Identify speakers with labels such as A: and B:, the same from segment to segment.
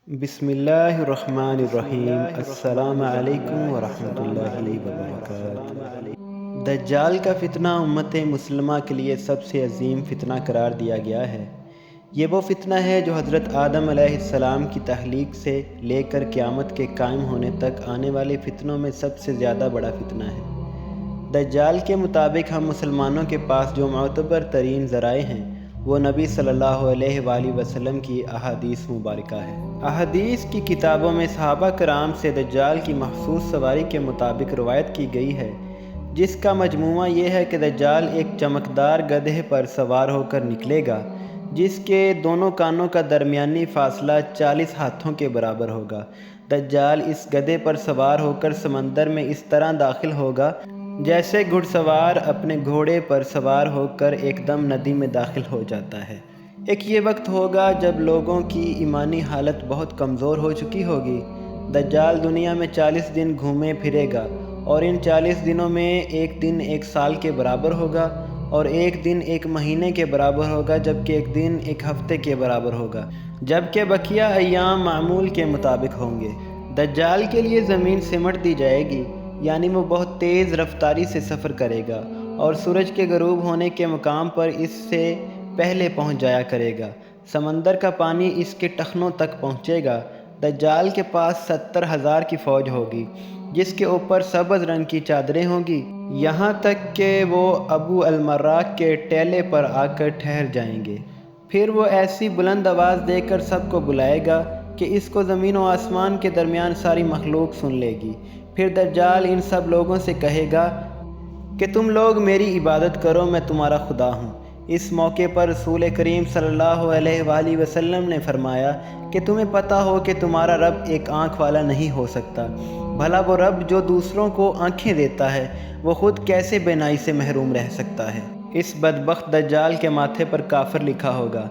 A: بسم اللہ الرحمن الرحیم۔ السلام علیکم ورحمۃ اللہ وبرکاتہ۔ دجال کا فتنہ امت مسلمہ کے لیے سب سے عظیم فتنہ قرار دیا گیا ہے۔ یہ وہ فتنہ ہے جو حضرت آدم علیہ السلام کی تخلیق سے لے کر قیامت کے قائم ہونے تک آنے والے فتنوں میں سب سے زیادہ بڑا فتنہ ہے۔ دجال کے مطابق ہم مسلمانوں کے پاس جو معتبر ترین ذرائع ہیں وہ نبی صلی اللہ علیہ وآلہ وسلم کی احادیث مبارکہ ہے۔ احادیث کی کتابوں میں صحابہ کرام سے دجال کی مخصوص سواری کے مطابق روایت کی گئی ہے، جس کا مجموعہ یہ ہے کہ دجال ایک چمکدار گدھے پر سوار ہو کر نکلے گا، جس کے دونوں کانوں کا درمیانی فاصلہ 40 ہاتھوں کے برابر ہوگا۔ دجال اس گدھے پر سوار ہو کر سمندر میں اس طرح داخل ہوگا جیسے گھڑ سوار اپنے گھوڑے پر سوار ہو کر ایک دم ندی میں داخل ہو جاتا ہے۔ ایک یہ وقت ہوگا جب لوگوں کی ایمانی حالت بہت کمزور ہو چکی ہوگی۔ دجال دنیا میں 40 دن گھومے پھرے گا، اور ان 40 دنوں میں ایک دن ایک سال کے برابر ہوگا، اور ایک دن ایک مہینے کے برابر ہوگا، جبکہ ایک دن ایک ہفتے کے برابر ہوگا، جبکہ بقیہ ایام معمول کے مطابق ہوں گے۔ دجال کے لیے زمین سمٹ دی جائے گی، یعنی وہ بہت تیز رفتاری سے سفر کرے گا اور سورج کے غروب ہونے کے مقام پر اس سے پہلے پہنچ جایا کرے گا۔ سمندر کا پانی اس کے ٹخنوں تک پہنچے گا۔ دجال کے پاس 70,000 کی فوج ہوگی، جس کے اوپر سبز رنگ کی چادریں ہوں گی، یہاں تک کہ وہ ابو المراق کے ٹیلے پر آ کر ٹھہر جائیں گے۔ پھر وہ ایسی بلند آواز دے کر سب کو بلائے گا کہ اس کو زمین و آسمان کے درمیان ساری مخلوق سن لے گی۔ پھر دجال ان سب لوگوں سے کہے گا کہ تم لوگ میری عبادت کرو، میں تمہارا خدا ہوں۔ اس موقع پر رسول کریم صلی اللہ علیہ وآلہ وسلم نے فرمایا کہ تمہیں پتہ ہو کہ تمہارا رب ایک آنکھ والا نہیں ہو سکتا، بھلا وہ رب جو دوسروں کو آنکھیں دیتا ہے وہ خود کیسے بینائی سے محروم رہ سکتا ہے؟ اس بدبخت دجال کے ماتھے پر کافر لکھا ہوگا،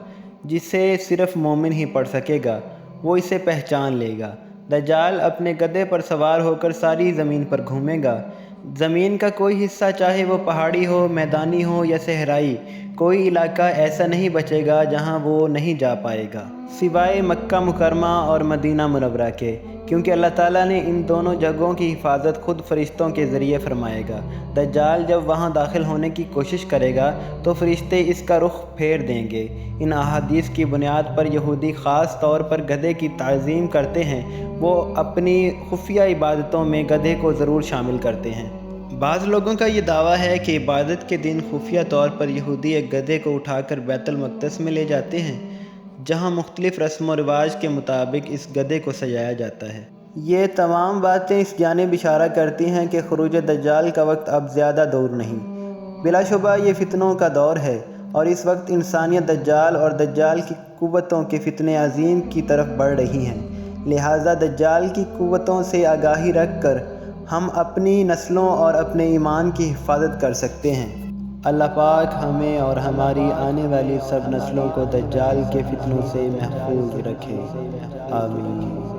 A: جسے صرف مومن ہی پڑھ سکے گا، وہ اسے پہچان لے گا۔ دجال اپنے گدھے پر سوار ہو کر ساری زمین پر گھومے گا۔ زمین کا کوئی حصہ، چاہے وہ پہاڑی ہو، میدانی ہو یا صحرائی، کوئی علاقہ ایسا نہیں بچے گا جہاں وہ نہیں جا پائے گا، سوائے مکہ مکرمہ اور مدینہ منورہ کے، کیونکہ اللہ تعالیٰ نے ان دونوں جگہوں کی حفاظت خود فرشتوں کے ذریعے فرمائے گا۔ دجال جب وہاں داخل ہونے کی کوشش کرے گا تو فرشتے اس کا رخ پھیر دیں گے۔ ان احادیث کی بنیاد پر یہودی خاص طور پر گدھے کی تعظیم کرتے ہیں، وہ اپنی خفیہ عبادتوں میں گدھے کو ضرور شامل کرتے ہیں۔ بعض لوگوں کا یہ دعویٰ ہے کہ عبادت کے دن خفیہ طور پر یہودی ایک گدھے کو اٹھا کر بیت المقدس میں لے جاتے ہیں، جہاں مختلف رسم و رواج کے مطابق اس گدھے کو سجایا جاتا ہے۔ یہ تمام باتیں اس جانب اشارہ کرتی ہیں کہ خروج دجال کا وقت اب زیادہ دور نہیں، بلا شبہ یہ فتنوں کا دور ہے، اور اس وقت انسانیت دجال اور دجال کی قوتوں کے فتنے عظیم کی طرف بڑھ رہی ہیں۔ لہٰذا دجال کی قوتوں سے آگاہی رکھ کر ہم اپنی نسلوں اور اپنے ایمان کی حفاظت کر سکتے ہیں۔ اللہ پاک ہمیں اور ہماری آنے والی سب نسلوں کو دجال کے فتنوں سے محفوظ رکھے، آمین۔